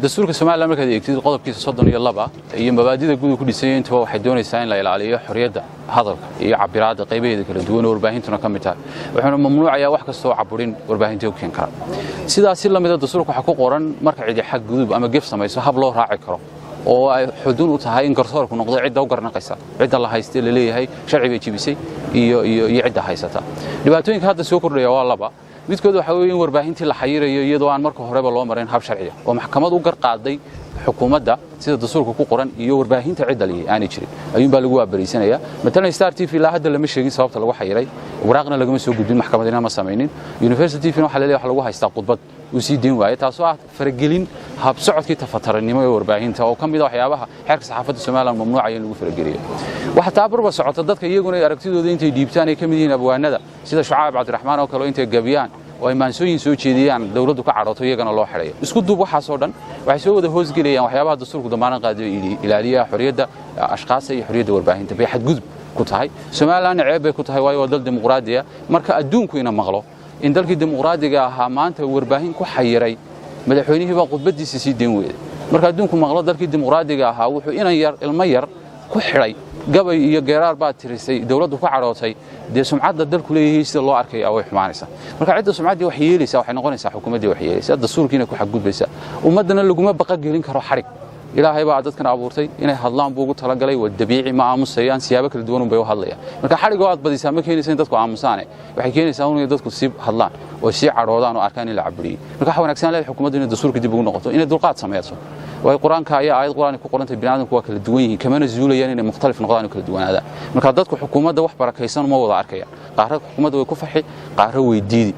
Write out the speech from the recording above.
dastuurka Soomaaliya markaad eegtid qodobkiisa 32 iyo mabaadi'da guud ku dhisay inta waxay doonaysaa in la ilaaliyo xorriyadda hadalka iyo cabiraadda qaybaheeda kala duwan warbaahintuna ka mid tahay wuxuuna mamnuucayaa wax kasta oo caburin warbaahinta u keen kara sidaas la mid ah dastuurka waxa ku qoran marka cid xaq gudub ama gif samayso hab loo raaci karo oo ay xuduud u tahay in garsoorku noqdo cid u garnaqaysa cid la haystay la leeyahay sharciga jibisay iyo cid haysata dhibaatooyinka hadda soo kordhaya waa laba midkood waxa weeye in warbaahintii la xayirayo iyadoo aan marka horeba loo marin hab sharci ah oo maxkamad u garqaaday xukuumadda sida dastuurka ku qoran iyo warbaahinta cid daliyay aan jirin ayuun baa lagu waabariisanaya مثلا Star TV la hadda lama sheegin sababta lagu xayiray waraaqna lagama soo gudbin maxkamadina ma sameeynin University TV waxa la leeyahay lagu haystaa khudbad uu sii diin waayay taasoo ah faragelin hab socodkii tafatarnimo ee warbaahinta oo kamid ah waxyaabaha xeerka saxaafadda Soomaaliya mamnuucay in lagu farageliyo waxa taabarba socota dadka iyaguna aragtidooda intay dhiibtaan ay kamid yihiin abwaanada sida Shucaab Cabdiraxmaan oo kale intay gabiyaan oo ay maansooyin soo jeediyaan dawladdu ka carooto iyagana loo xirayo isku dub waxa soo dhan waxay soo wada hoos gelayaan waxyaabaha dastuurku damaanad qaadiyo ilaaliya xorriyadda ashqaas iyo xorriyadda warbaahinta bay xad gudub ku tahay Soomaaliland ceeb bay ku tahay waayo dal dimuqraadi ah marka adduunku ina maqlo in dalkii dimuqraadiga ahaa maanta warbaahin ku xayiray madaxweynihii baa khudbadiisa sii deyn weeyay marka adduunku maqlo dalkii dimuqraadiga ahaa wuxuu inay yar ilmo yar ku xiray gabay iyo geeraar baa tirisay dawladdu ku carootay de sumcadda dalku leeyahay sida loo arkay way xumaanaysa marka cidda sumcaddii wax yeelaysa waxay noqonaysaa xukuumaddii wax yeelaysa dastuurkiina ku xadgudbaysa ummadana laguma baqa gelin karo xarig ilaahay baa dadkan abuurtay inay hadlaan buu ugu talagalay waa dabiici ma aamusayaan siyaabo kala duwan bay u hadlayaan marka xarigo aad badisa ma keenaysa in dadku aamusaane waxay keenaysaa in dadku si hadlaan oo si caroodaan oo arkaan in la caburiyo marka waxa wanaagsan leeyahay xukuumaddu in dastuurka dib ugu noqoto in dulqaad sameeyso way quraanka ayaa aayad quraan ku qorantay bini'aadamku waa kala duwan yihiin kamana zuulayaan inay muxtalif noqdaan kala duwanaadaan marka dadku xukuumadda wax barakaysan ma wada arkayaan qaarad xukuumadda way ku farxi qaar way diidi